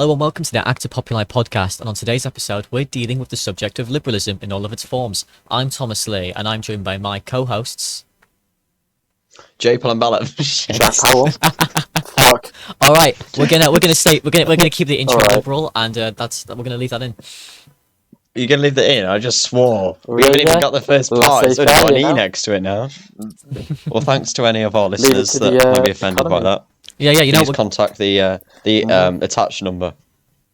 Hello and welcome to the Actor Populi podcast, and on today's episode we're dealing with the subject of liberalism in all of its forms. I'm Thomas Lee and I'm joined by my co-hosts J. Palambala. Jack Powell. Fuck. Alright, we're gonna keep the intro liberal, and we're gonna leave that in. You're gonna leave that in? I just swore. We Really? haven't even got the first Let's part. say It's only got an fair, E you know? next to it now. Well, thanks to any of our Leave it listeners to that the, might be offended by economy. that. Yeah, you know, Please contact the attached number.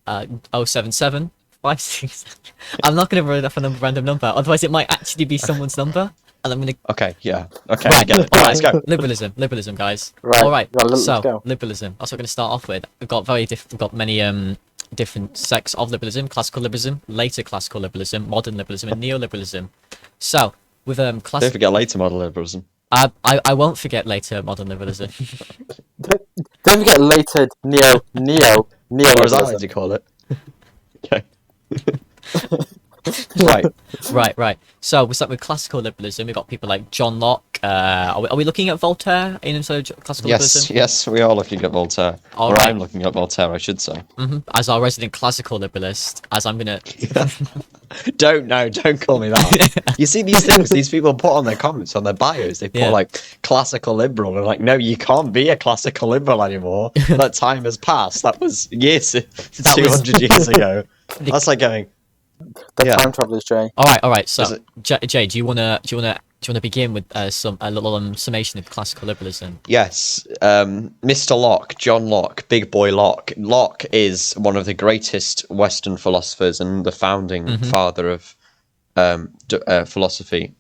077 56. I'm not gonna read off a random number, otherwise it might actually be someone's number, and I'm gonna. Okay, yeah. Okay, Right, get it. All right, let's go. Liberalism, guys. Right. Alright, Let's so go. liberalism. That's what we're gonna start off with. We've got many different sects of liberalism: classical liberalism, later classical liberalism, modern liberalism, and neoliberalism. So with Don't classical, forget later model liberalism. I won't forget later modern liberalism. Don't forget later neo. Or as I like to call it. Okay. Right. So we start with classical liberalism. We've got people like John Locke. Are we looking at Voltaire in classical liberalism? Yes, we are looking at Voltaire. All or right. I'm looking at Voltaire, I should say. As our resident classical liberalist, as I'm gonna. Don't call me that. You see these things these people put on their comments, on their bios, they put Yeah. like classical liberal, and like, no, you can't be a classical liberal anymore. That time has passed. That was years, 200 years ago. That's like going, The Yeah. time travelers, Jay. All right. Is So it- Jay, do you wanna begin with a little summation of classical liberalism? yes, Mr. Locke, John Locke, big boy Locke. Locke is one of the greatest Western philosophers and the founding father of philosophy.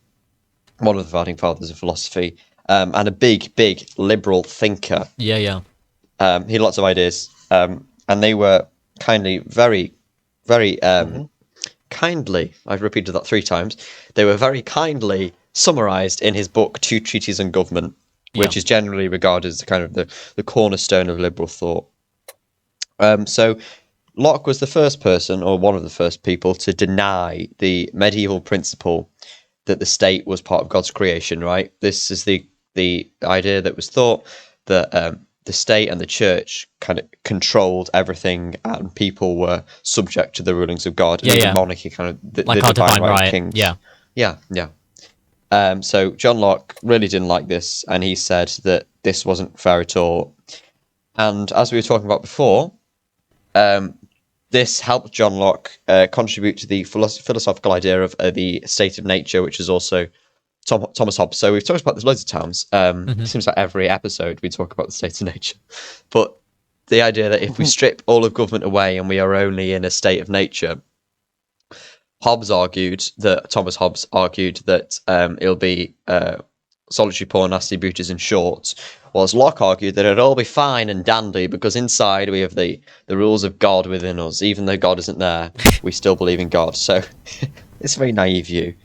One of the founding fathers of philosophy, and a big liberal thinker. Yeah. He had lots of ideas, and they were very kindly, I've repeated that 3 times, they were very kindly summarised in his book, Two Treatises on Government, which Yeah. is generally regarded as kind of the cornerstone of liberal thought. So Locke was the first person, or one of the first people, to deny the medieval principle that the state was part of God's creation, right? This is the idea that was thought that the state and the church kind of controlled everything, and people were subject to the rulings of God. Yeah, and yeah. the monarchy, kind of the Like our divine right of right. kings. Yeah. Yeah. So John Locke really didn't like this, and he said that this wasn't fair at all. And as we were talking about before, this helped John Locke contribute to the philosophical idea of the state of nature, which is also Thomas Hobbes. So we've talked about this loads of times. It seems like every episode we talk about the state of nature. But the idea that if we strip all of government away and we are only in a state of nature, Thomas Hobbes argued that it'll be solitary, poor, nasty, beauties and short, whilst Locke argued that it'll all be fine and dandy because inside we have the rules of God within us. Even though God isn't there, we still believe in God. So it's a very naive view.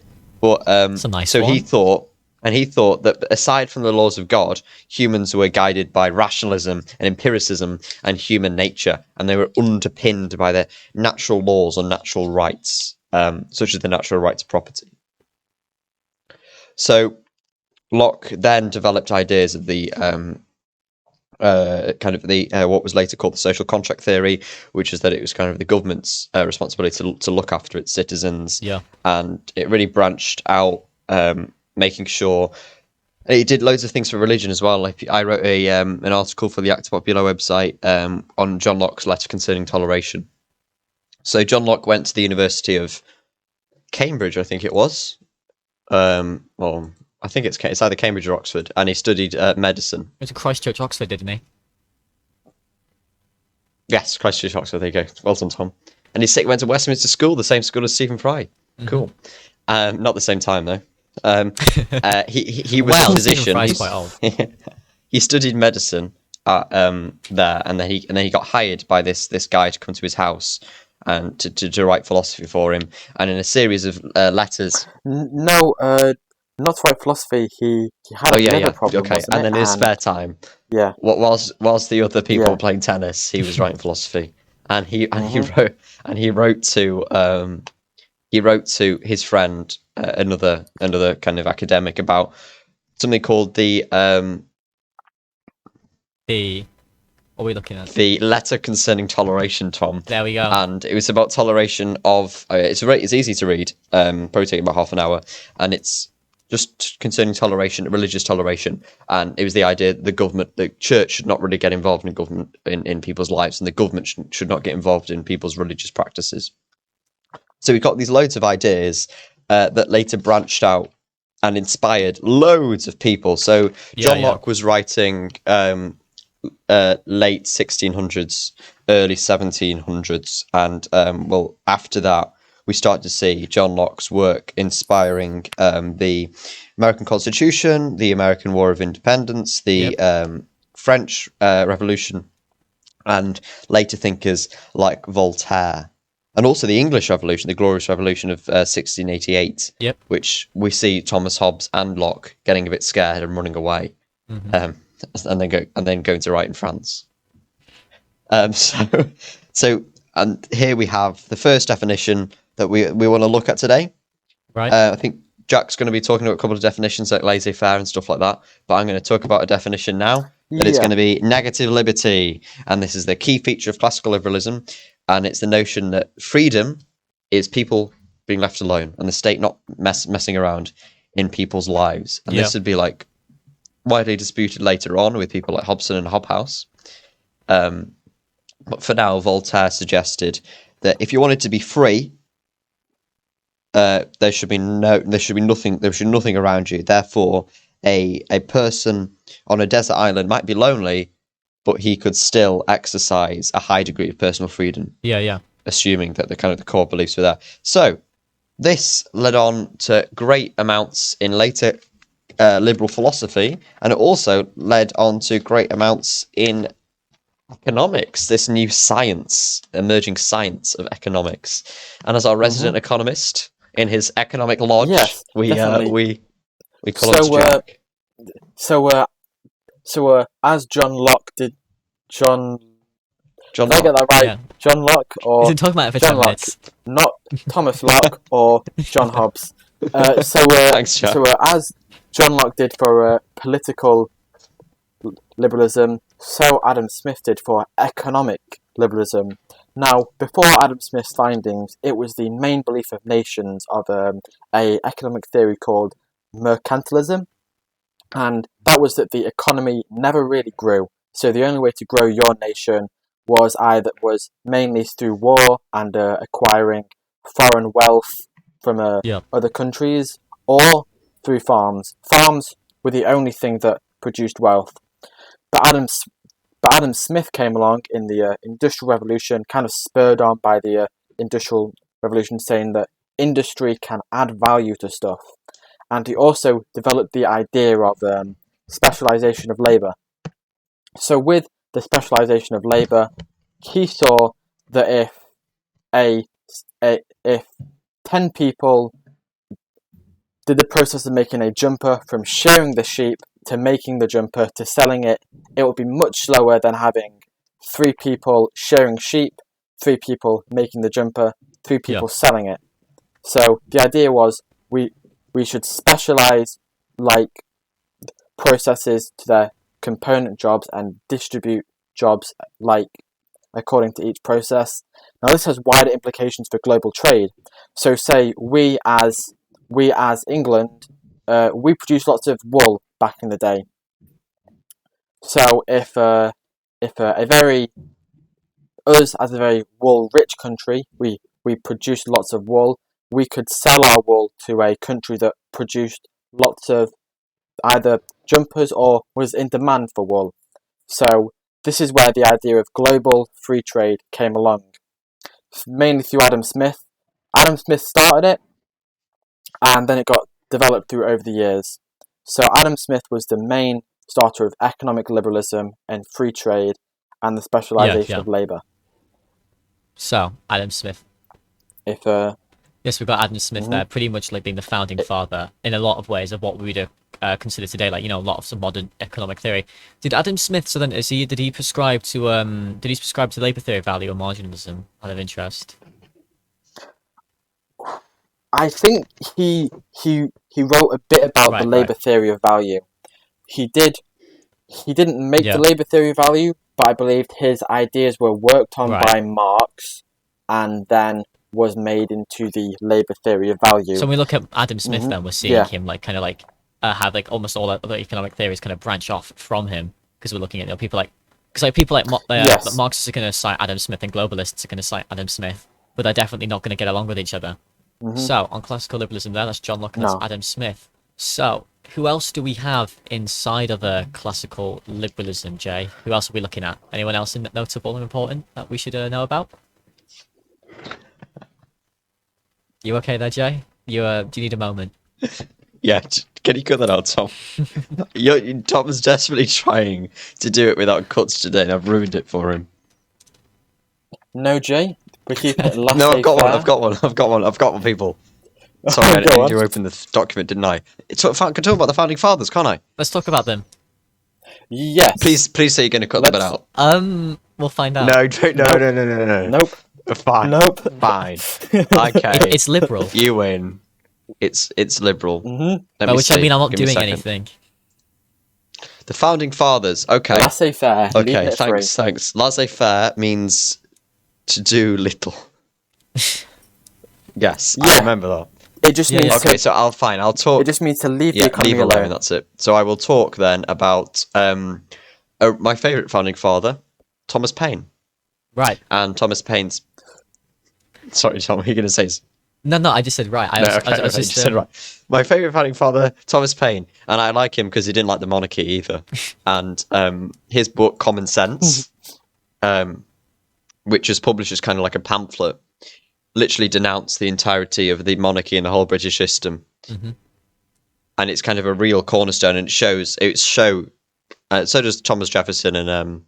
But It's a nice so one. he thought that aside from the laws of God, humans were guided by rationalism and empiricism and human nature, and they were underpinned by the natural laws or natural rights, such as the natural right to property. So Locke then developed ideas of the what was later called the social contract theory, which is that it was kind of the government's responsibility to look after its citizens. Yeah. And it really branched out, making sure it did loads of things for religion as well. Like I wrote an article for the Acta Populi website on John Locke's letter concerning toleration. So John Locke went to the University of Cambridge, I think it was. I think it's either Cambridge or Oxford, and he studied medicine. Went to Christchurch, Oxford, didn't he? Yes, Christchurch, Oxford. There you go. Well done, Tom. And he went to Westminster School, the same school as Stephen Fry. Cool. Not the same time though. He was a physician. Stephen Fry's quite old. He studied medicine there, and then he got hired by this guy to come to his house and to write philosophy for him. And in a series of letters. No, not to write philosophy. He had a liver problem. Okay, wasn't and it? then in his spare time, Yeah. whilst the other people Yeah. were playing tennis, he was writing philosophy, and he wrote to his friend, another kind of academic, about something called the What are we looking at? The letter concerning toleration, Tom. There we go. And it was about toleration of. It's easy to read. Probably take about half an hour, and it's just concerning toleration, religious toleration. And it was the idea that the church should not really get involved in government in people's lives, and the government should not get involved in people's religious practices. So we've got these loads of ideas that later branched out and inspired loads of people. So John Locke was writing late 1600s, early 1700s, and after that we start to see John Locke's work inspiring the American Constitution, the American War of Independence, the French Revolution, and later thinkers like Voltaire. And also the English Revolution, the Glorious Revolution of 1688, which we see Thomas Hobbes and Locke getting a bit scared and running away, and then going to write in France. So here we have the first definition that we want to look at today. Right. I think Jack's going to be talking about a couple of definitions like laissez-faire and stuff like that, but I'm going to talk about a definition now that it's going to be negative liberty, and this is the key feature of classical liberalism. And it's the notion that freedom is people being left alone and the state not messing around in people's lives. And this would be like widely disputed later on with people like Hobson and Hobhouse. But for now, Voltaire suggested that if you wanted to be free, there should be nothing around you. Therefore, a person on a desert island might be lonely, but he could still exercise a high degree of personal freedom. Assuming that the core beliefs were there. So this led on to great amounts in later liberal philosophy, and it also led on to great amounts in economics, this new science, emerging science of economics. And as our resident economist in his economic lodge, we call him Jack. So, as John Locke did, John Did I get that right? Yeah. John Locke or He's been talking about it for John 10 Locke, minutes. not Thomas Locke or John Hobbes. Thanks, Jack. As John Locke did for political liberalism, so Adam Smith did for economic liberalism. Now, before Adam Smith's findings, it was the main belief of nations of a economic theory called mercantilism, and that was that the economy never really grew. So the only way to grow your nation was mainly through war and acquiring foreign wealth from other countries, or through farms. Farms were the only thing that produced wealth. But Adam Smith came along in the Industrial Revolution, kind of spurred on by the Industrial Revolution, saying that industry can add value to stuff. And he also developed the idea of specialization of labor. So with the specialization of labor, he saw that if 10 people did the process of making a jumper from shearing the sheep to making the jumper to selling it, it would be much slower than having 3 people shearing sheep, 3 people making the jumper, 3 people selling it. So the idea was we should specialize like processes to their component jobs and distribute jobs like according to each process. Now this has wider implications for global trade. So say we as England, we produce lots of wool back in the day. So if us as a very wool rich country, we produce lots of wool, we could sell our wool to a country that produced lots of either jumpers or was in demand for wool. So this is where the idea of global free trade came along, mainly through Adam Smith. Adam Smith started it, and then it got developed through over the years. So Adam Smith was the main starter of economic liberalism and free trade and the specialization of labor. So, Adam Smith. Yes, we've got Adam Smith there, pretty much like being the founding father in a lot of ways of what we would consider today, like, a lot of some modern economic theory. Did Adam Smith, so then, did he prescribe to labor theory of value or marginalism out of interest? I think he wrote a bit about the labor theory of value. He didn't make the labor theory of value, but I believe his ideas were worked on by Marx and then was made into the labour theory of value. So when we look at Adam Smith, then we're seeing him like kind of like have like almost all other economic theories kind of branch off from him, because we're looking at people like Marxists are going to cite Adam Smith and globalists are going to cite Adam Smith, but they're definitely not going to get along with each other. So on classical liberalism, that's John Locke and that's Adam Smith. So who else do we have inside of a classical liberalism, Jay? Who else are we looking at? Anyone else notable and important that we should know about? You okay there, Jay? Do you need a moment? Yeah, can you cut that out, Tom? Tom's desperately trying to do it without cuts today, and I've ruined it for him. No, Jay. We're keeping it No, I've got one, people. Sorry, I didn't do open the document, didn't I? I can talk about the founding fathers, can't I? Let's talk about them. Yes. Please say you're going to cut that bit out. We'll find out. No. Nope. Fine. Nope. Fine. Okay. It's liberal. You win. It's liberal. By which I mean I'm not doing anything. The founding fathers. Okay. Laissez-faire. Okay. Thanks. Laissez-faire means to do little. Yes, I remember that. It just means okay. So I'll talk. It just means to leave the economy alone. That's it. So I will talk then about my favourite founding father, Thomas Paine. Right. And Thomas Paine's. Sorry, Tom. What are you going to say? No. I just said right. I just said right. My favourite founding father, Thomas Paine, and I like him because he didn't like the monarchy either. And his book Common Sense, which was published as kind of like a pamphlet, literally denounced the entirety of the monarchy and the whole British system. And it's kind of a real cornerstone, and so does Thomas Jefferson and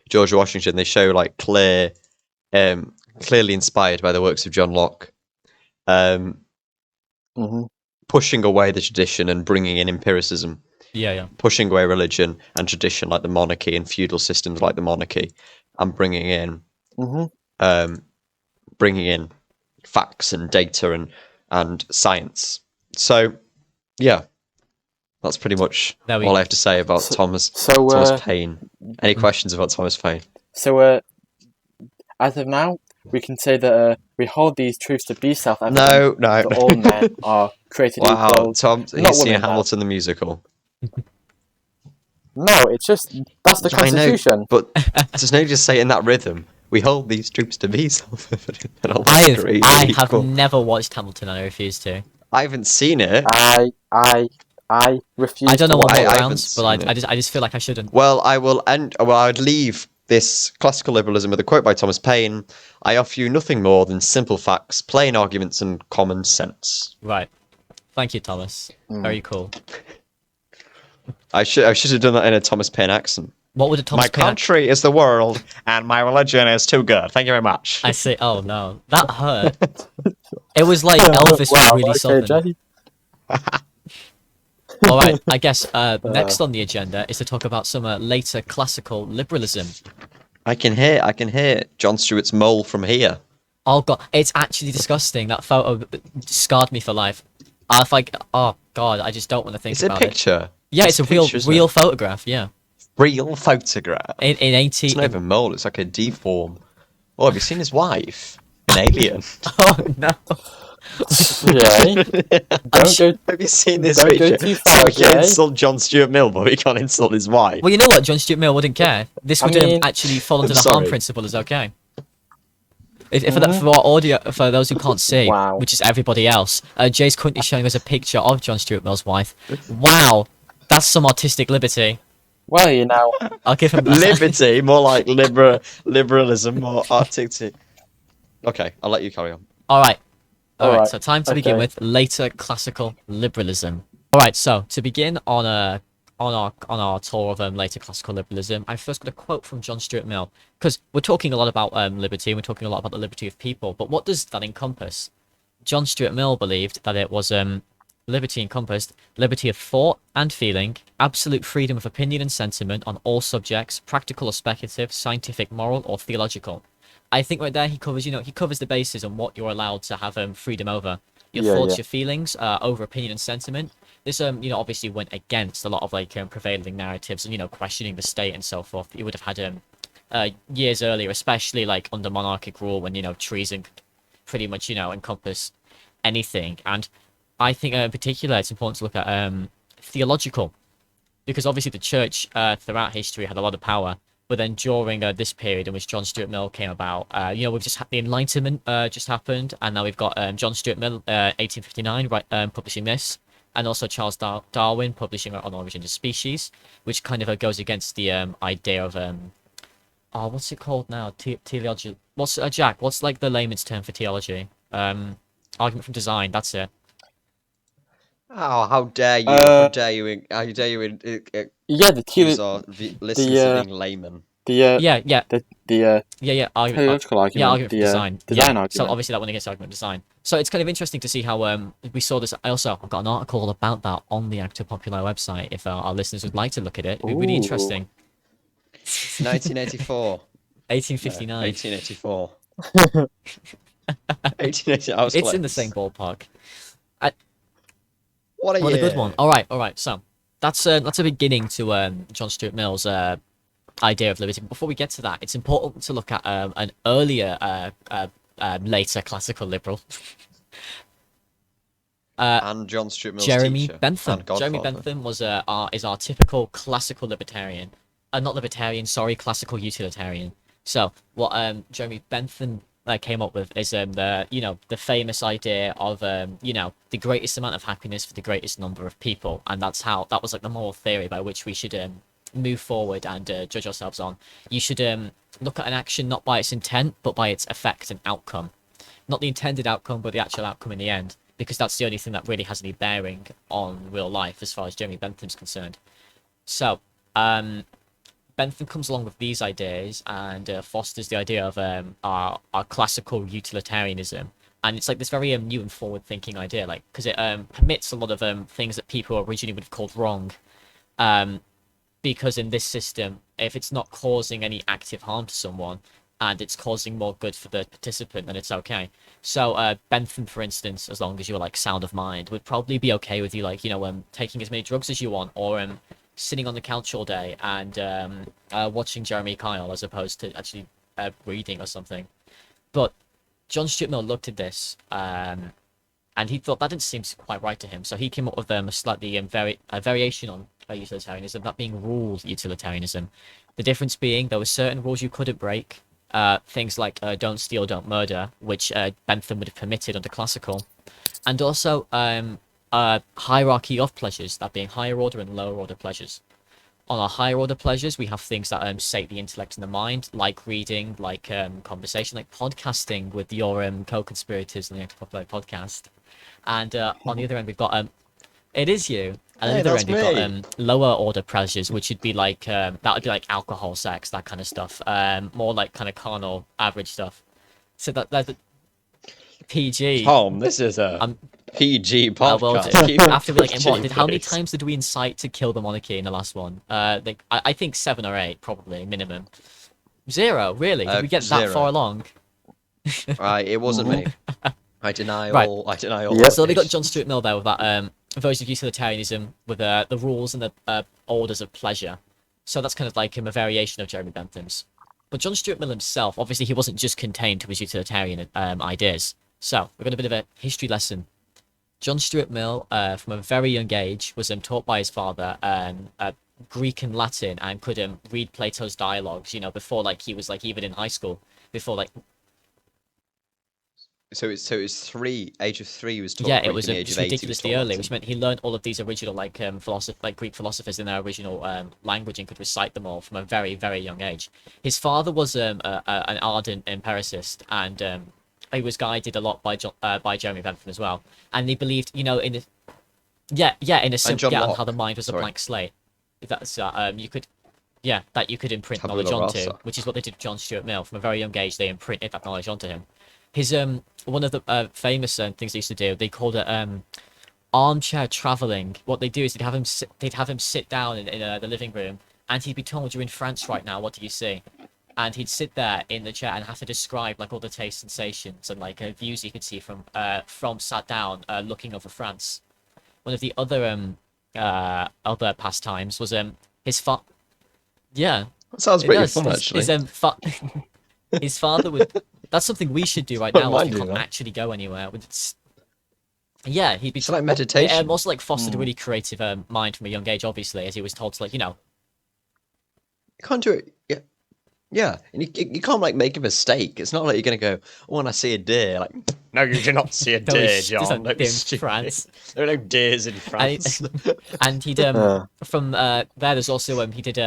George Washington. They show like clearly inspired by the works of John Locke, pushing away the tradition and bringing in empiricism. Pushing away religion and tradition like the monarchy and feudal systems like the monarchy, and bringing in facts and data and science. So, yeah, that's pretty much all I have to say about Thomas Paine. Any questions about Thomas Paine? So, as of now, we can say that we hold these truths to be self-evident. No. That all men are created equal. Wow, Tom, he's seen Hamilton the musical. No, it's just that's the Constitution. I know, but there's no just say in that rhythm. We hold these truths to be self-evident. I have never watched Hamilton, and I refuse to. I haven't seen it. I refuse. I don't know what rounds, but I just feel like I shouldn't. Well, I will end. Well, I'd leave this classical liberalism with a quote by Thomas Paine. I offer you nothing more than simple facts, plain arguments, and common sense. Right. Thank you, Thomas. Very cool. I should have done that in a Thomas Paine accent. What would a Thomas Paine? My country is the world, and my religion is too good. Thank you very much. I see. Oh no, that hurt. It was like Elvis was really something. All right, I guess next on the agenda is to talk about some later classical liberalism. I can hear John Stuart's mole from here. Oh god, it's actually disgusting. That photo scarred me for life. Oh god, I just don't want to think about it. Is it a picture? Yeah, it's a real photograph. Yeah. Real photograph. In 80. It's not even mole. It's like a deform. Oh, have you seen his wife? An alien. Oh no. Yeah. Have you seen this picture? So we can insult John Stuart Mill, but we can't insult his wife. Well, you know what? John Stuart Mill wouldn't care. This would actually fall into the harm principle. Is okay. For our audio, for those who can't see, which is everybody else, Jay's currently showing us a picture of John Stuart Mill's wife. Wow, that's some artistic liberty. Well, you know, I'll give him liberty, more like liberalism, more artistic. Okay, I'll let you carry on. All right. So time to begin with later classical liberalism. All right. So to begin on our tour of later classical liberalism, I first got a quote from John Stuart Mill, because we're talking a lot about liberty, and we're talking a lot about the liberty of people. But what does that encompass? John Stuart Mill believed that it was liberty encompassed liberty of thought and feeling, absolute freedom of opinion and sentiment on all subjects, practical or speculative, scientific, moral, or theological. I think right there he covers the bases on what you're allowed to have freedom over. Your thoughts, your feelings, over opinion and sentiment. This obviously went against a lot of prevailing narratives and questioning the state and so forth. You would have had years earlier, especially like under monarchic rule, when treason could pretty much encompass anything. And I think in particular it's important to look at theological, because obviously the church throughout history had a lot of power, but then during this period in which John Stuart Mill came about, we've just had the Enlightenment just happened, and now we've got John Stuart Mill, 1859, publishing this, and also Charles Darwin publishing On Origin of Species, which kind of goes against the idea of what's it called now? Teleology. What's Jack? What's like the layman's term for theology? Argument from design. That's it. Oh, how dare you! How dare you! How dare you! Accuse our listeners of being laymen. Teleological argument. Argument for design. Argument. So obviously that went against argument of design. So it's kind of interesting to see how we saw this. I've got an article about that on the Acta Populi website. If our listeners would like to look at it, it'd be really interesting. 1984. 1859. 1884. 1880. I was It's close. in the same ballpark. What a good one. All right. So that's a beginning to John Stuart Mill's idea of liberty. But before we get to that, it's important to look at an earlier, later classical liberal. And John Stuart Mill's Jeremy teacher, Bentham. Jeremy Bentham is our typical classical libertarian. Not libertarian, sorry, classical utilitarian. So what Jeremy Bentham came up with is the famous idea of the greatest amount of happiness for the greatest number of people, and that was like the moral theory by which we should move forward and judge ourselves on. You should look at an action not by its intent but by its effect and outcome, not the intended outcome but the actual outcome in the end, because that's the only thing that really has any bearing on real life as far as Jeremy Bentham's concerned. So Bentham comes along with these ideas and fosters the idea of our classical utilitarianism, and it's like this very new and forward-thinking idea, like because it permits a lot of things that people originally would have called wrong, because in this system, if it's not causing any active harm to someone and it's causing more good for the participant, then it's okay. So Bentham, for instance, as long as you're like sound of mind, would probably be okay with you, like taking as many drugs as you want, or sitting on the couch all day and watching Jeremy Kyle as opposed to actually reading or something. But John Stuart Mill looked at this and he thought that didn't seem quite right to him, so he came up with a slightly variation on utilitarianism, that being ruled utilitarianism. The difference being there were certain rules you couldn't break, things like don't steal, don't murder, which Bentham would have permitted under classical, and also hierarchy of pleasures, that being higher order and lower order pleasures. On our higher order pleasures, we have things that sate the intellect and the mind, like reading, like conversation, like podcasting with your co-conspirators on the Acta Populi podcast. And on the other end, we've got it is you. And on the other end, we've got lower order pleasures, which would be like that would be like alcohol, sex, that kind of stuff. More like kind of carnal, average stuff. So that's PG. Tom, this is a PG podcast. After we how many times did we incite to kill the monarchy in the last one? I think 7 or 8 probably minimum. 0, really? Did we get 0. That far along? Right, it wasn't me. I deny all. Right. I deny all. Yeah. So we got John Stuart Mill there with that version of utilitarianism with the rules and the orders of pleasure. So that's kind of like a variation of Jeremy Bentham's. But John Stuart Mill himself, obviously, he wasn't just contained to his utilitarian ideas. So we've got a bit of a history lesson. John Stuart Mill, from a very young age, was taught by his father Greek and Latin, and could read Plato's dialogues. Before he was even in high school. Before So it's 3. Age of 3 was taught. Yeah, it was ridiculously early, which meant he learned all of these original Greek philosophers in their original language and could recite them all from a very, very young age. His father was an ardent empiricist, and he was guided a lot by Jeremy Bentham as well, and he believed, in a simple how the mind was a blank slate. That's that you could imprint knowledge onto, which is what they did with John Stuart Mill. From a very young age, they imprinted that knowledge onto him. His one of the famous things they used to do, they called it armchair traveling. What they do is they'd have him sit down in the living room, and he'd be told, "You're in France right now. What do you see?" And he'd sit there in the chair and have to describe all the taste sensations and views he could see from sat down looking over France. One of the other pastimes was his That sounds pretty fun, actually. His father would. That's something we should do right now. We can't actually go anywhere. Yeah, he'd be. It's like meditation. It also like fostered a really creative mind from a young age, obviously, as he was told to like, You can't do it. Yeah. Yeah, and you can't like make a mistake. It's not like you're gonna go, "Oh, when I see a deer," like, no, you do not see a deer, John. Don't be stupid. France. There are no deers in France. And he'd from there's also he did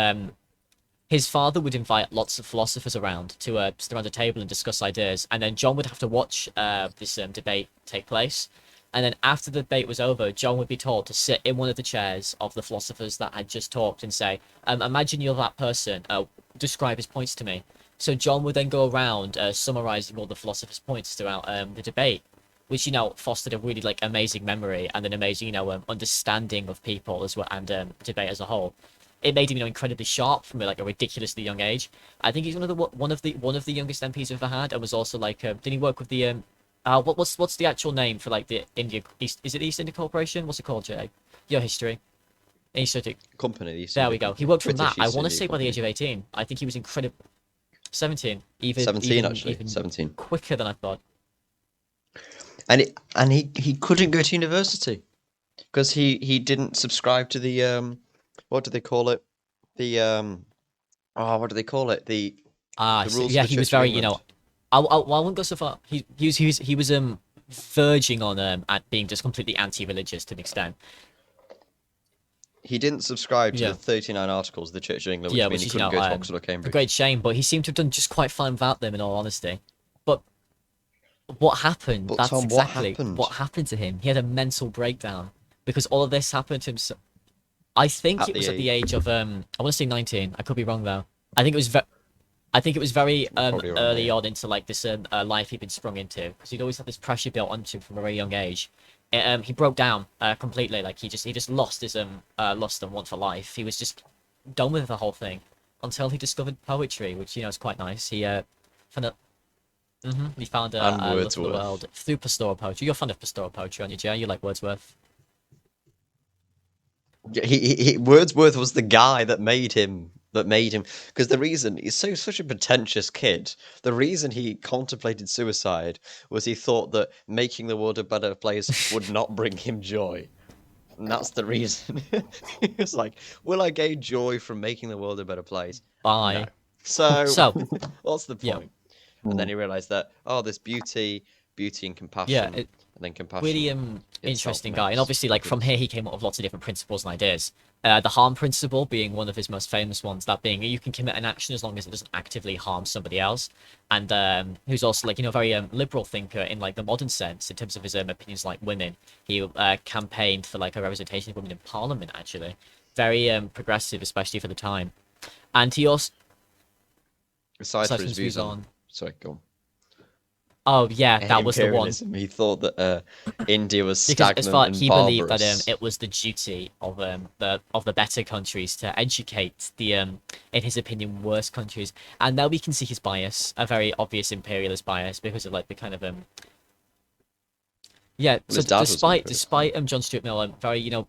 his father would invite lots of philosophers around to sit around a table and discuss ideas, and then John would have to watch this debate take place. And then after the debate was over, John would be told to sit in one of the chairs of the philosophers that had just talked and say, imagine you're that person, describe his points to me. So John would then go around summarizing all the philosophers' points throughout the debate, which, fostered a really like amazing memory and an amazing, understanding of people as well, and debate as a whole. It made him, incredibly sharp from like a ridiculously young age. I think he's one of the youngest MPs we've ever had, and was also like, did he work with the what's the actual name for like the India East? Is it the East India Corporation? What's it called, Jay? Your history. Company. There we go. He worked from that. I want to say by the age of 18. I think he was incredible. 17. Even 17. Quicker than I thought. And he couldn't go to university because he didn't subscribe to the what do they call it? The what do they call it? The rules. Yeah, he was very I wouldn't go so far. He was verging on at being just completely anti-religious to an extent. He didn't subscribe to the 39 articles of the Church of England, which means he couldn't go to Oxford or Cambridge. A great shame, but he seemed to have done just quite fine without them, in all honesty. But what happened? But that's Tom, exactly what happened to him. He had a mental breakdown because all of this happened to him. I think it was at the age of I want to say 19. I could be wrong though. I think it was very early on into like this life he'd been sprung into, because he'd always had this pressure built onto him from a very young age. He broke down completely. Like he just lost his lust and want for life. He was just done with the whole thing until he discovered poetry, which is quite nice. He found a love for the world through pastoral poetry. You're fond of pastoral poetry, aren't you, Jay? You like Wordsworth? Yeah, Wordsworth was the guy that made him, because the reason he's such a pretentious kid, the reason he contemplated suicide was he thought that making the world a better place would not bring him joy. And that's the reason. He was like, will I gain joy from making the world a better place? Bye. No. So what's the point? And then he realized that, there's beauty and compassion. Yeah, and then compassion. Really interesting guy. And obviously, like, from here, he came up with lots of different principles and ideas. The harm principle being one of his most famous ones, that being you can commit an action as long as it doesn't actively harm somebody else. And who's also, like, very liberal thinker in, like, the modern sense in terms of his opinions, like women. He campaigned for, like, a representation of women in Parliament, actually. Very progressive, especially for the time. And he also... Aside from his views on... Sorry, go on. Oh yeah, that was the one. He thought that India was stagnant and barbarous. He believed that it was the duty of the better countries to educate the in his opinion worse countries. And now we can see his bias, a very obvious imperialist bias, because of like the kind of So despite John Stuart Mill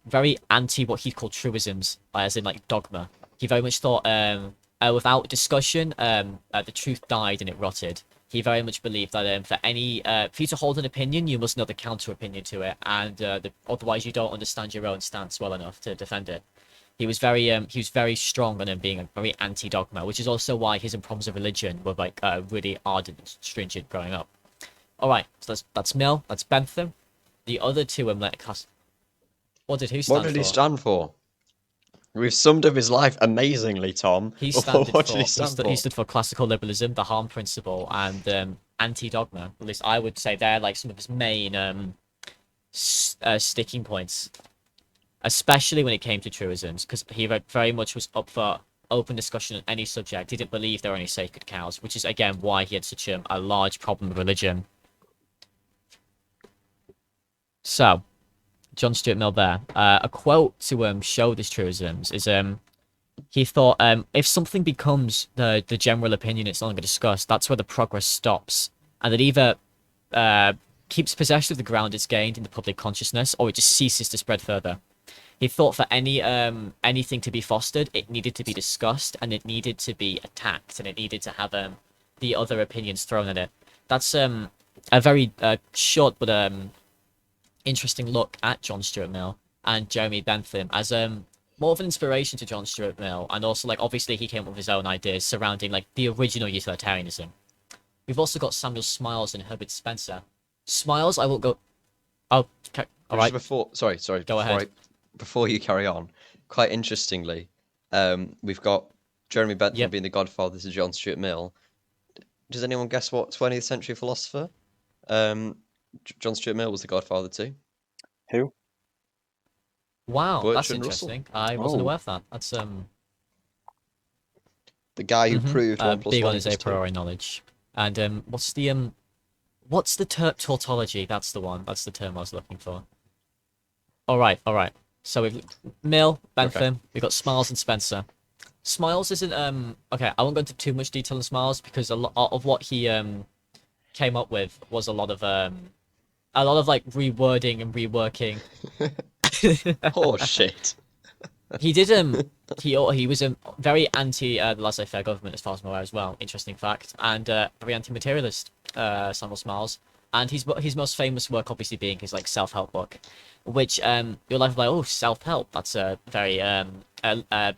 very anti what he'd call truisms, as in like dogma, he very much thought without discussion the truth died and it rotted. He very much believed that for you to hold an opinion, you must know the counter opinion to it, and otherwise you don't understand your own stance well enough to defend it. He was very strong on being very anti-dogma, which is also why his problems of religion were like really ardent and stringent growing up. All right, so that's Mill, that's Bentham. The other two what did he stand for? We've summed up his life amazingly, Tom. He stood for classical liberalism, the harm principle, and anti-dogma. At least I would say they're like some of his main sticking points, especially when it came to truisms, because he very much was up for open discussion on any subject. He didn't believe there were any sacred cows, which is again why he had such a large problem with religion. So, John Stuart Mill there. A quote to show this truisms is he thought if something becomes the general opinion it's no longer discussed, that's where the progress stops, and it either keeps possession of the ground it's gained in the public consciousness, or it just ceases to spread further. He thought for anything to be fostered, it needed to be discussed and it needed to be attacked and it needed to have the other opinions thrown at it. That's a very short but interesting look at John Stuart Mill and Jeremy Bentham as more of an inspiration to John Stuart Mill, and also like obviously he came up with his own ideas surrounding like the original utilitarianism. We've also got Samuel Smiles and Herbert Spencer. Smiles, I will go. Oh, okay. All right. Sorry. Go ahead. Before you carry on, quite interestingly, we've got Jeremy Bentham being the godfather to John Stuart Mill. Does anyone guess what 20th century philosopher John Stuart Mill was the godfather to? Who? Wow, that's interesting. I wasn't aware of that. That's the guy who proved 1 plus 1 big on his a 2. priori knowledge. And what's the term? Tautology. That's the one. That's the term I was looking for. All right. So we've Mill, Bentham. We've got Smiles and Spencer. Smiles isn't okay. I won't go into too much detail on Smiles because a lot of what he came up with was a lot of like rewording and reworking. Oh shit. He did he was very anti the laissez-faire government as far as I'm aware as well. Interesting fact, and very anti-materialist. Samuel Smiles, and his most famous work obviously being his like self-help book, which your life is like, oh, self-help, that's a very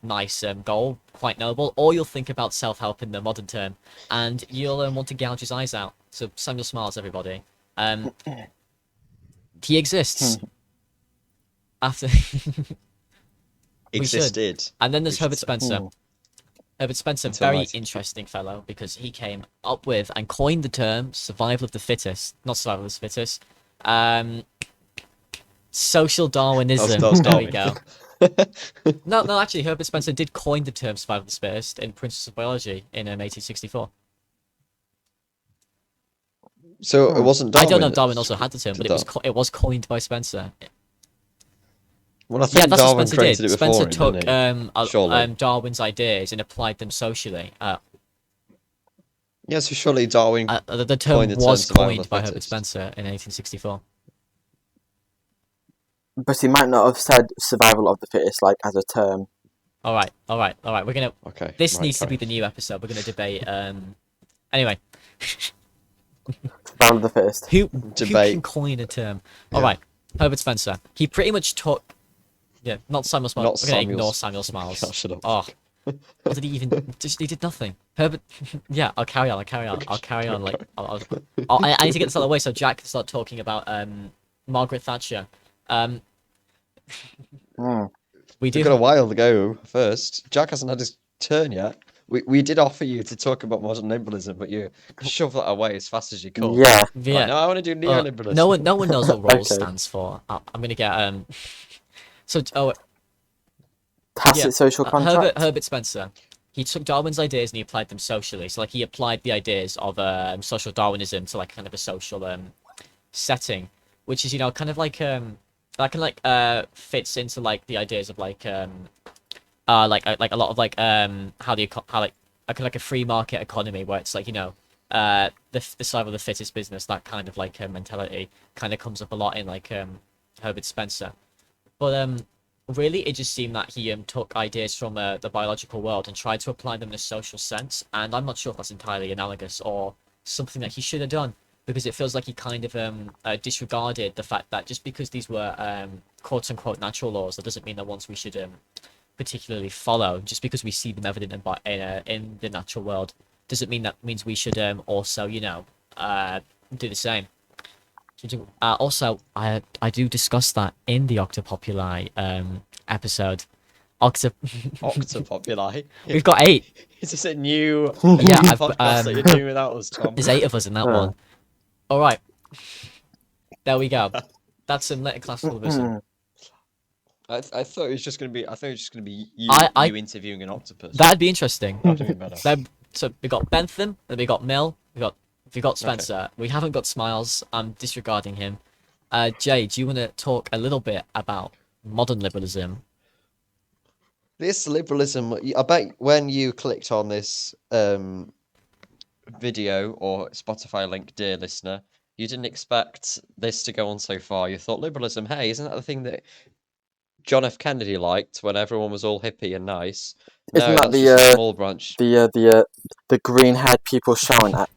nice goal, quite noble. Or you'll think about self-help in the modern term, and you'll want to gouge his eyes out. So Samuel Smiles, everybody, he exists. After existed, and then there's Herbert Spencer. Herbert Spencer, very interesting fellow, because he came up with and coined the term survival of the fittest. Not survival of the fittest. Social Darwinism. There we go. No, actually, Herbert Spencer did coin the term survival of the fittest in Principles of Biology in 1864. So it wasn't Darwin. I don't know if Darwin also had the term, but it was coined by Spencer. Well, I think that's Darwin what Spencer did. It Spencer took Darwin's ideas and applied them socially. Yeah, so surely Darwin. The term was coined by Herbert Spencer in 1864. But he might not have said survival of the fittest like as a term. All right. We're gonna. Okay. This needs to be the new episode. We're gonna debate. Anyway. Survival of the fittest. Who can coin a term? Yeah. All right. Herbert Spencer. He pretty much took. Yeah, not Samuel Smiles. We're going to ignore Samuel Smiles. Oh, what did he even... he did nothing. Herbert... Yeah, I'll carry on. Like, I need to get this out of the way so Jack can start talking about Margaret Thatcher. We've got a while to go first. Jack hasn't had his turn yet. We did offer you to talk about modern liberalism, but you shoved that away as fast as you could. Yeah. Right, no, I want to do neoliberalism. No one knows what Rawls stands for. I'm going to get... Tacit social contract. Herbert Spencer. He took Darwin's ideas and he applied them socially. So, like, he applied the ideas of social Darwinism to, like, kind of a social setting, which is, kind of like that kind of fits into like the ideas of like a lot of like like a free market economy where it's like the survival of the fittest business, that kind of like mentality kind of comes up a lot in like Herbert Spencer. But really, it just seemed that he took ideas from the biological world and tried to apply them in a social sense. And I'm not sure if that's entirely analogous or something that he should have done, because it feels like he kind of disregarded the fact that just because these were quote-unquote natural laws, that doesn't mean that ones we should particularly follow. Just because we see them evident in the natural world doesn't mean that means we should also, do the same. Also, I do discuss that in the Populi episode. Populi. We've got 8. Is this a new podcast that you're doing without us, Tom? There's 8 of us in that one. All right, there we go. That's some later classical liberalism. I thought it was just going to be you interviewing an octopus. That'd be interesting. That'd be better. So we got Bentham, then we got Mill, we got Spencer. Okay. We haven't got Smiles. I'm disregarding him. Jay, do you want to talk a little bit about modern liberalism? This liberalism, I bet when you clicked on this video or Spotify link, dear listener, you didn't expect this to go on so far. You thought liberalism, hey, isn't that the thing that John F. Kennedy liked when everyone was all hippie and nice. Isn't No, that that's just a small branch. the green-haired people shouting at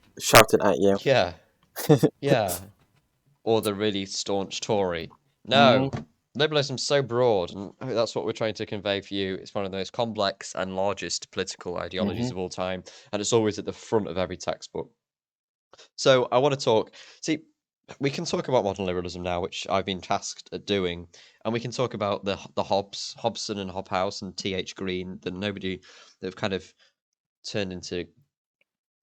you? Yeah, yeah. Or the really staunch Tory. No, liberalism's so broad, and that's what we're trying to convey for you. It's one of the most complex and largest political ideologies of all time, and it's always at the front of every textbook. So I want to talk. See, we can talk about modern liberalism now, which I've been tasked at doing, and we can talk about the Hobson and Hobhouse and T.H. Green, that have kind of turned into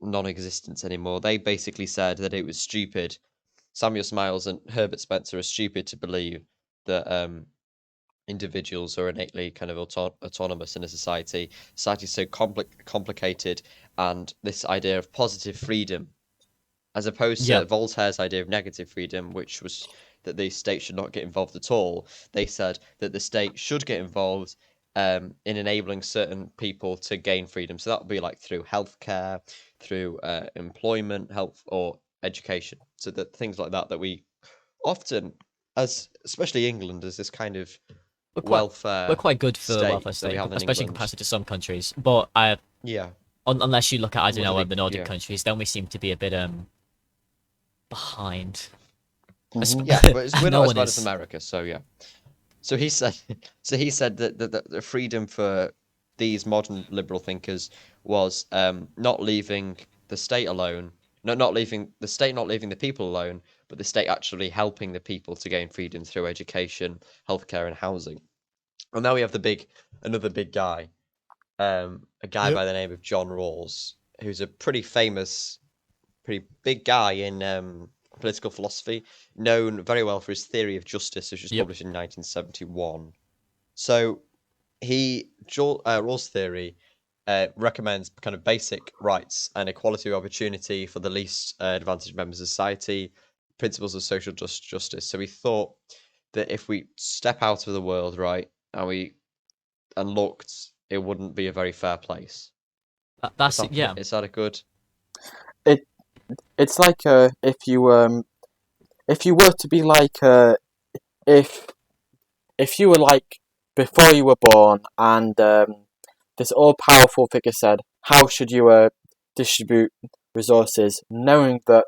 non-existence anymore. They basically said that it was stupid. Samuel Smiles and Herbert Spencer are stupid to believe that individuals are innately kind of autonomous in a society. Society is so complicated, and this idea of positive freedom, as opposed to Voltaire's idea of negative freedom, which was that the state should not get involved at all. They said that the state should get involved in enabling certain people to gain freedom. So that would be like through healthcare, through employment, health, or education. So that things like that we often, especially England, as this kind of welfare. We're quite good for the welfare state, especially in comparison to some countries. But unless you look at the Nordic countries, then we seem to be a bit behind. Yeah, but we're not as bad as America, so yeah. So he said that the freedom for these modern liberal thinkers was not leaving the state alone, not leaving the people alone, but the state actually helping the people to gain freedom through education, healthcare, and housing. And now we have another big guy, a guy by the name of John Rawls, who's a pretty big guy in political philosophy, known very well for his theory of justice, which was published in 1971. So Rawls' theory recommends kind of basic rights and equality of opportunity for the least advantaged members of society, principles of social justice. So he thought that if we step out of the world, right, and looked, it wouldn't be a very fair place. Is that a good? It's like if you were to be like if you were like before you were born, and this all-powerful figure said, how should you distribute resources, knowing that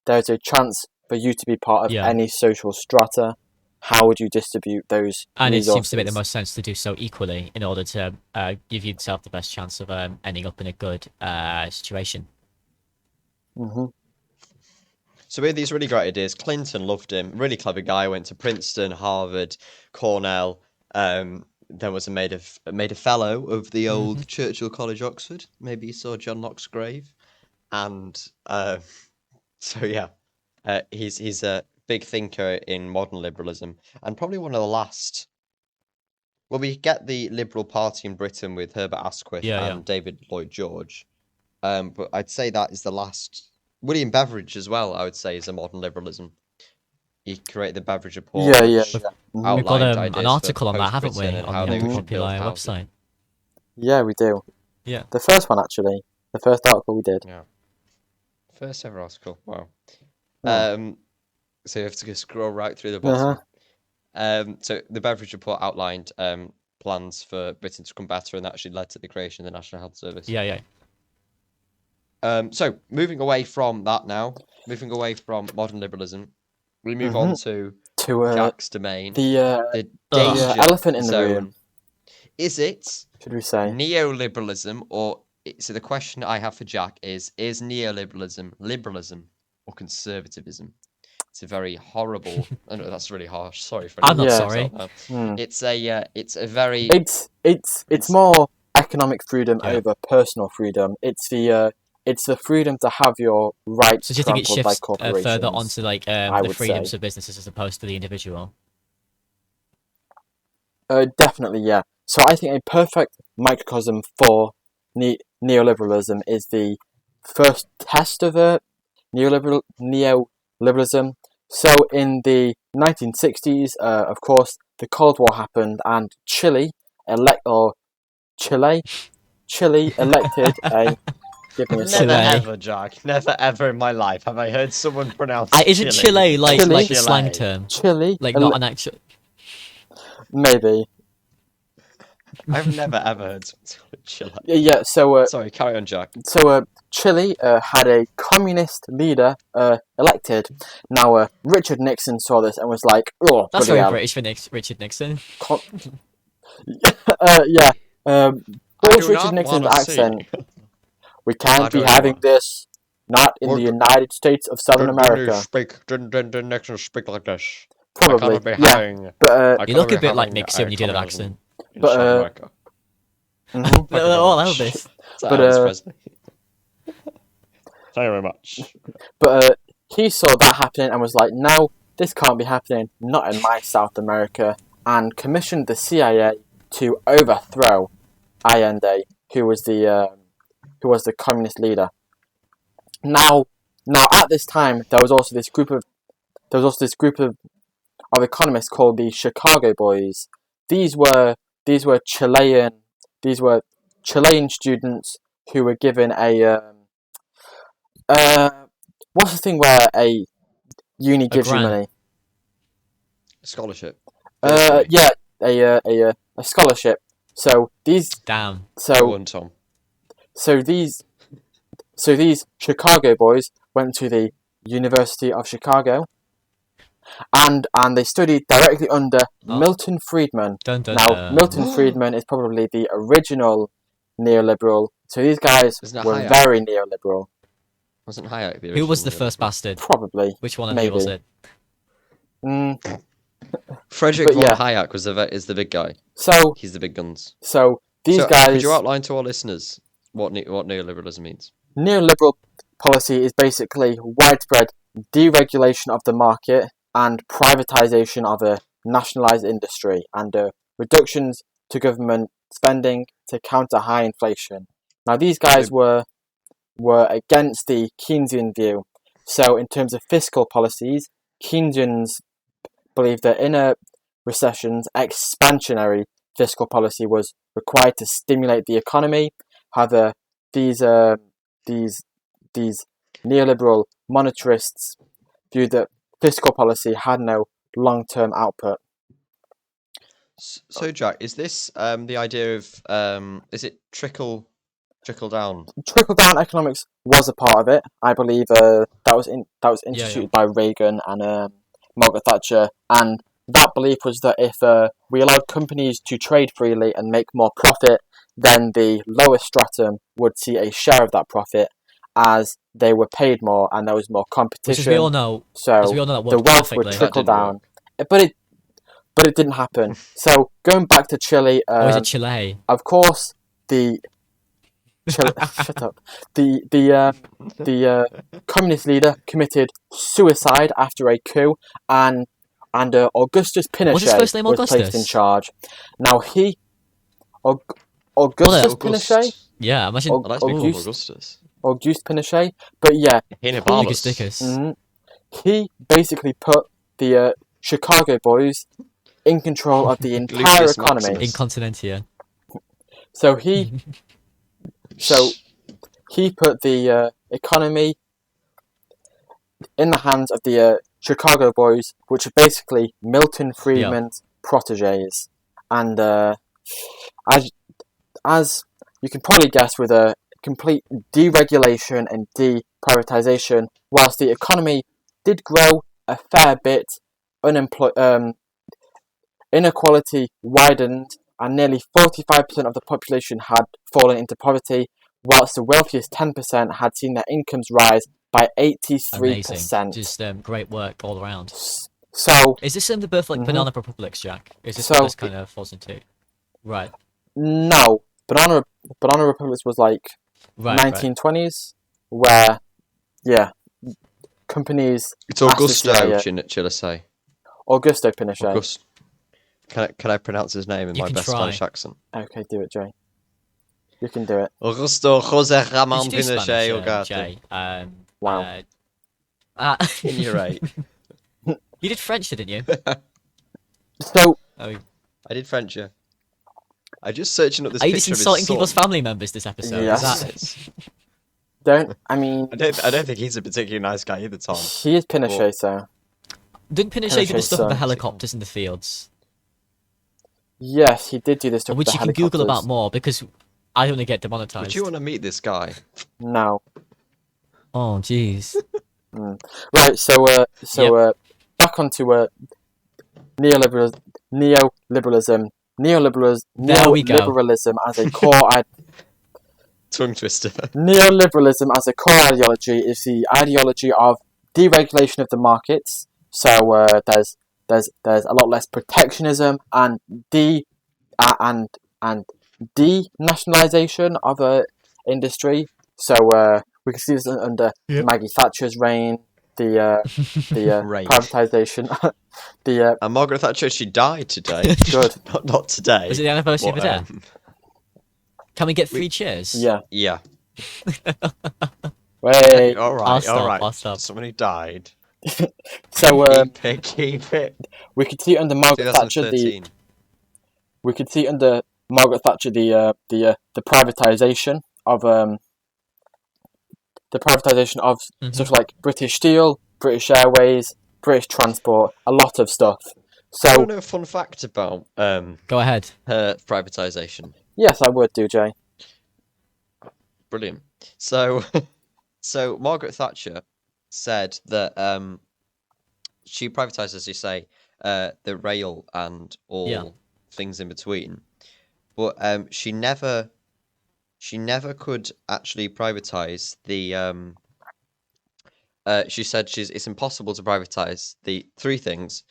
there's a chance for you to be part of any social strata? How would you distribute those and resources? It seems to make the most sense to do so equally in order to give yourself the best chance of ending up in a good situation. So we had these really great ideas. Clinton loved him. Really clever guy. Went to Princeton, Harvard, Cornell. Then was made a fellow of the old Churchill College, Oxford. Maybe you saw John Locke's grave. And he's a big thinker in modern liberalism, and probably one of the last. Well, we get the Liberal Party in Britain with Herbert Asquith and David Lloyd George. But I'd say that is the last. William Beveridge as well, I would say, is a modern liberalism. He created the Beveridge Report. We've got an article on that, haven't we, on the Populi website? Yeah, we do. Yeah. The first one, actually. The first article we did. Yeah. First ever article. Wow. So you have to go scroll right through the bottom. So the Beveridge Report outlined plans for Britain to become better, and that actually led to the creation of the National Health Service. So moving away from that now, moving away from modern liberalism, we move on to Jack's domain. The elephant in the room. Is it, should we say, neoliberalism, or so the question I have for Jack is neoliberalism liberalism or conservatism? It's a very horrible. I know that's really harsh. Sorry for. I'm not sorry. It's a very. It's more economic freedom over personal freedom. It's the freedom to have your rights. So do you think it shifts by further onto like the freedoms of businesses as opposed to the individual? Definitely, yeah. So I think a perfect microcosm for neoliberalism is the first test of neoliberalism. So in the 1960s, of course, the Cold War happened, and Chile elected a. Never ever, Jack. Never ever in my life have I heard someone pronounce. Isn't Chile like a slang term? Chile, like not an actual. Maybe I've never ever heard someone Chile. Yeah. So. Sorry, carry on, Jack. So Chile had a communist leader elected. Now Richard Nixon saw this and was like, "Oh, that's bloody very hell." British for Richard Nixon. Yeah. What's Richard Nixon's accent? We can't be having this. Not in the United States of Southern America. Didn't Nixon speak like this? Probably, yeah. But you look a bit like Nixon when you do that accent. But all Elvis. But thank you very much. But he saw that happening and was like, "No, this can't be happening. Not in my South America," and commissioned the CIA to overthrow Allende, who was the communist leader. Now at this time, there was also this group of economists called the Chicago Boys. These were Chilean students who were given a what's the thing where a uni gives you money? Scholarship. Yeah, a scholarship. So these Damn. So these Chicago boys went to the University of Chicago, and they studied directly under Milton Friedman. Milton Friedman is probably the original neoliberal. So these guys were very neoliberal. Wasn't Hayek the original? Who was the first bastard? Probably. Which one of you was it? Frederick von Hayek is the big guy. So he's the big guns. So these guys. Could you outline to our listeners what neoliberalism means? Neoliberal policy is basically widespread deregulation of the market and privatization of a nationalized industry and reductions to government spending to counter high inflation. Now these guys were against the Keynesian view. So in terms of fiscal policies, Keynesians believed that in a recessions, expansionary fiscal policy was required to stimulate the economy. However, these neoliberal monetarists viewed that fiscal policy had no long-term output. So, Jack, is this the idea of is it trickle down? Trickle down economics was a part of it. I believe that was instituted by Reagan and Margaret Thatcher, and that belief was that if we allowed companies to trade freely and make more profit, then the lowest stratum would see a share of that profit as they were paid more and there was more competition. Which, as we all know, the wealth would trickle down. But it didn't happen. So going back to Chile, is it Chile? Of course, shut up. The communist leader committed suicide after a coup, and Augustus Pinochet was placed in charge. Now Augustus Pinochet. Yeah, imagine Auguste Pinochet, but yeah, he basically put the Chicago boys in control of the entire economy. Incontinentia. So he put the economy in the hands of the Chicago boys, which are basically Milton Friedman's protégés. And as you can probably guess, with a complete deregulation and deprivatization, whilst the economy did grow a fair bit, inequality widened, and nearly 45% of the population had fallen into poverty, whilst the wealthiest 10% had seen their incomes rise by 83%. Amazing. Just great work all around. So, is this the birth of banana republics, Jack? Is this what this kind of falls into? Right. No, banana republics was like 1920s, where companies. It's Augusto Chile say. Augusto Pinochet. Can I pronounce his name in my best Spanish accent? Okay, do it, Jay. You can do it. Augusto José Ramón Pinochet Jay. Wow. You're right. You did French, didn't you? So. I did French, yeah. I just searching up this. Are you just insulting people's family members this episode? Yes. I don't think he's a particularly nice guy either, Tom. He is Pinochet, so. Didn't Pinochet do the stuff with the helicopters in the fields? Yes, he did do this stuff with Which the you can Google helicopters. about more, because I don't want to get demonetized. Would you want to meet this guy? No. Oh, jeez. Right, so back onto neoliberalism. There we go. Neoliberalism as a core Tongue twister. Neoliberalism as a core ideology is the ideology of deregulation of the markets. So there's a lot less protectionism and denationalization of industry. So we can see this under Maggie Thatcher's reign, the privatization. And Margaret Thatcher, she died today. Good. not today. Was it the anniversary of her death? Can we get 3 cheers? Yeah. Yeah. Wait. All right. I'll stop. Somebody died. So keep it. we could see under Margaret Thatcher we could see under Margaret Thatcher the privatization of such like British Steel, British Airways, British Transport, a lot of stuff. So I don't know a fun fact about Go ahead. her privatization. Yes, I would do, Jay. Brilliant. So Margaret Thatcher said that she privatized, as you say, the rail and all things in between, but she never could actually privatize the. She said it's impossible to privatize the 3 things.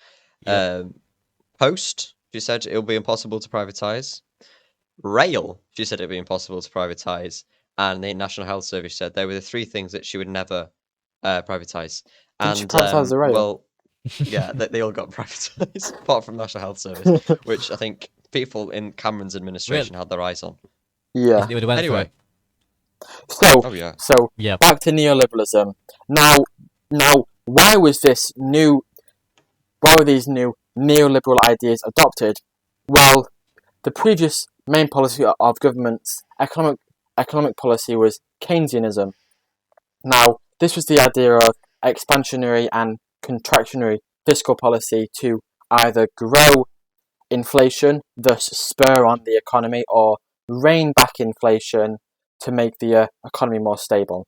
Post, she said it'll be impossible to privatize. Rail, she said it'd be impossible to privatize, and the National Health Service said they were the 3 things that she would never privatize. Did she privatize the rail? Well, yeah, they all got privatized apart from National Health Service, which I think people in Cameron's administration had their eyes on. Yeah. They would have went Anyway. So Yeah. back to neoliberalism. Now, why were these new neoliberal ideas adopted? Well, the previous main policy of government's economic policy was Keynesianism. Now, this was the idea of expansionary and contractionary fiscal policy to either grow inflation, thus spur on the economy, or rein back inflation to make the economy more stable.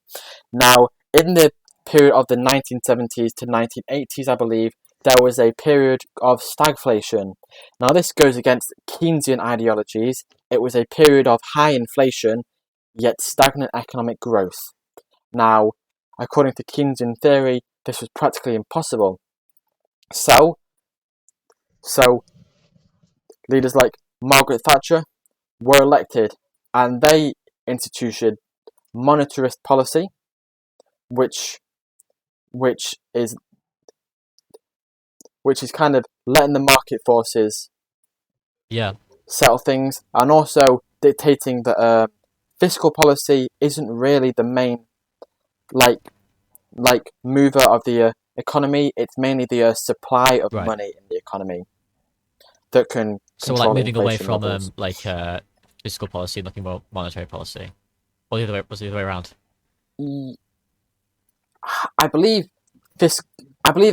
Now, in the period of the 1970s to 1980s, I believe, there was a period of stagflation. Now, this goes against Keynesian ideologies. It was a period of high inflation, yet stagnant economic growth. Now, according to Keynesian theory, this was practically impossible. So leaders like Margaret Thatcher were elected, and they instituted monetarist policy, which is kind of letting the market forces settle things, and also dictating that fiscal policy isn't really the main mover of the economy. It's mainly the supply of money in the economy that can control moving away inflation from levels. Fiscal policy and looking more monetary policy, or the other way around. I believe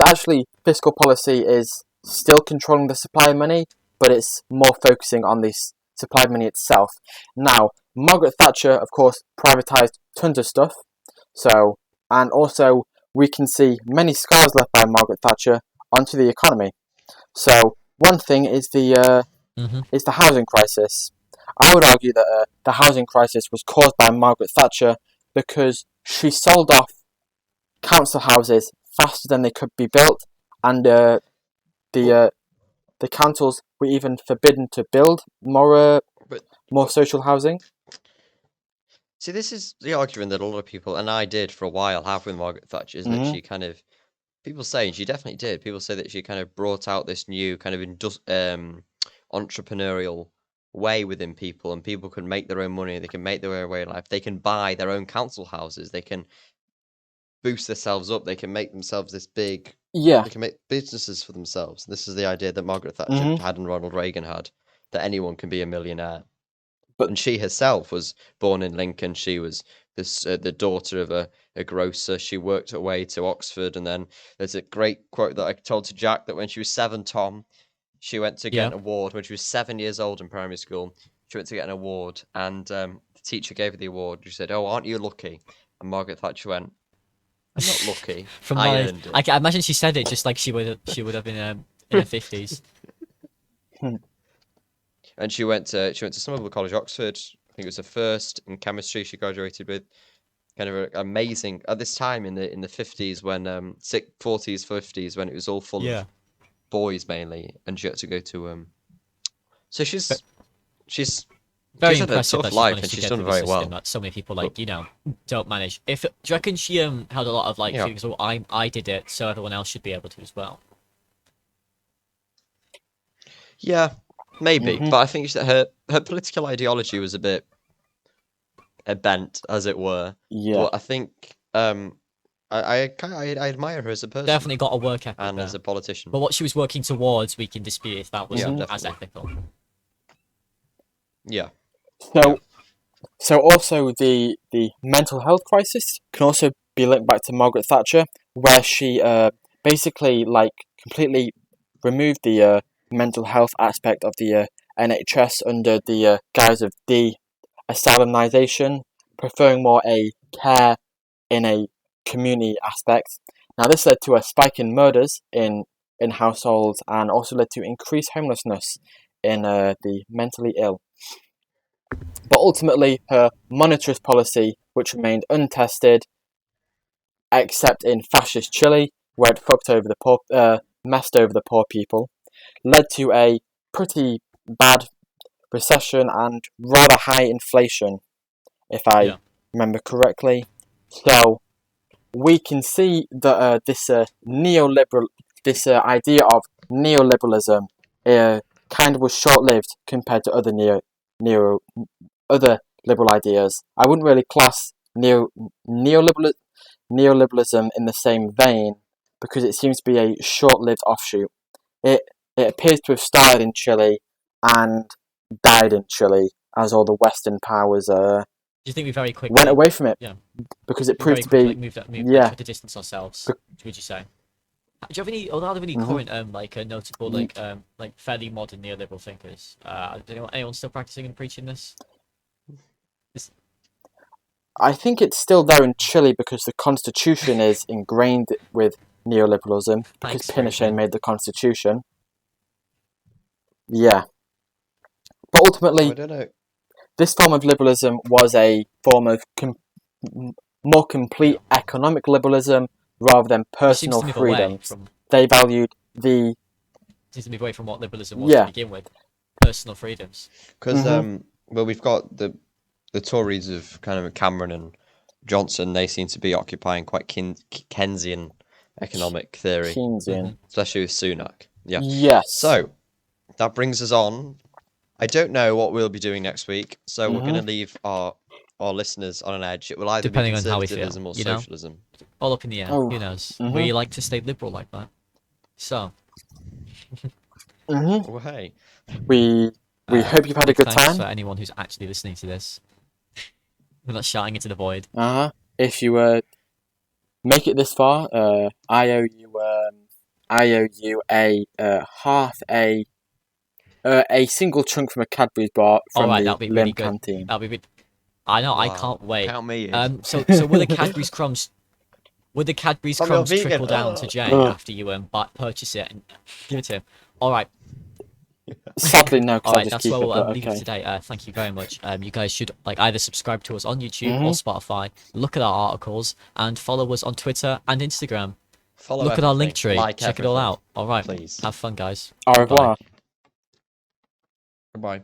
actually fiscal policy is still controlling the supply of money, but it's more focusing on the supply of money itself. Now, Margaret Thatcher, of course, privatized tons of stuff. So, and also we can see many scars left by Margaret Thatcher onto the economy. So, one thing is the housing crisis. I would argue that the housing crisis was caused by Margaret Thatcher because she sold off council houses faster than they could be built, and the councils were even forbidden to build more social housing. See, this is the argument that a lot of people, and I did for a while, have with Margaret Thatcher, is that she kind of, people say, and she definitely did, people say that she kind of brought out this new kind of entrepreneurial way within people, and people can make their own money, they can make their own way of life, they can buy their own council houses, they can boost themselves up, they can make themselves this big, they can make businesses for themselves. This is the idea that Margaret Thatcher had and Ronald Reagan had, that anyone can be a millionaire. And she herself was born in Lincoln. She was the daughter of a grocer. She worked her way to Oxford, and then there's a great quote that I told to Jack that when she was 7, Tom, she went to get an award when she was 7 years old in primary school. She went to get an award, and the teacher gave her the award. She said, "Oh, aren't you lucky?" And Margaret Thatcher went, "I'm not lucky. I earned it." I imagine she said it just like she would have been in her 50s. And she went to Somerville College, Oxford. I think it was her first in chemistry she graduated with. Kind of amazing at this time in the 50s when 40s 50s when it was all full of boys mainly, and she had to go to so she's very impressive a tough that life, and she's done very well. That so many people don't manage. Do you reckon she held a lot of feelings? Oh, I did it, so everyone else should be able to as well. Yeah, maybe, but I think that her political ideology was a bit bent, as it were. Yeah. But I think I admire her as a person. Definitely got a work ethic and there. As a politician. But what she was working towards, we can dispute if that was as ethical. Yeah. So also the mental health crisis can also be linked back to Margaret Thatcher, where she basically completely removed the mental health aspect of the NHS under the guise of de-asylamization, preferring more a care in a community aspect. Now this led to a spike in murders in households, and also led to increased homelessness in the mentally ill. But ultimately, her monetarist policy, which remained untested, except in fascist Chile, where it messed over the poor people, led to a pretty bad recession and rather high inflation, if I remember correctly. So we can see that this idea of neoliberalism kind of was short-lived compared to other other liberal ideas. I wouldn't really class neoliberalism in the same vein, because it seems to be a short-lived offshoot. It appears to have started in Chile and died in Chile as all the Western powers Do you think we very quickly went away from it? Yeah. Because it proved to be moved to distance ourselves. Would you say? Do you have any? Are there any current notable fairly modern neoliberal thinkers? Anyone still practicing and preaching this? I think it's still there in Chile because the constitution is ingrained with neoliberalism, because Pinochet made the constitution. Yeah. But ultimately, this form of liberalism was a form of more complete economic liberalism rather than personal freedoms. They valued the... Seems to move away from what liberalism was to begin with. Personal freedoms. Because, we've got the Tories of kind of Cameron and Johnson. They seem to be occupying quite Keynesian economic theory. Especially with Sunak. Yeah. Yes. So, that brings us on. I don't know what we'll be doing next week, so we're going to leave our listeners on an edge. It will either depending be on how we conservatism feel, or socialism. All up in the air. Who knows? We like to stay liberal like that. So. Well, hey. We hope you've had a good time. Thanks for anyone who's actually listening to this. We're not shouting into the void. If you make it this far, I owe you a single chunk from a Cadbury's bar from the Lim canteen. That'll be good. I know. Wow. I can't wait. Count me in. So will the Cadbury's crumbs? Would the Cadbury's crumbs trickle down to Jay after you purchase it and give it to him? All right. Sadly, no. All right, that's where we'll leave it today. Thank you very much. You guys should either subscribe to us on YouTube or Spotify, look at our articles, and follow us on Twitter and Instagram. Look at our link tree. Check it all out. All right. Please. Have fun, guys. Au revoir. Goodbye.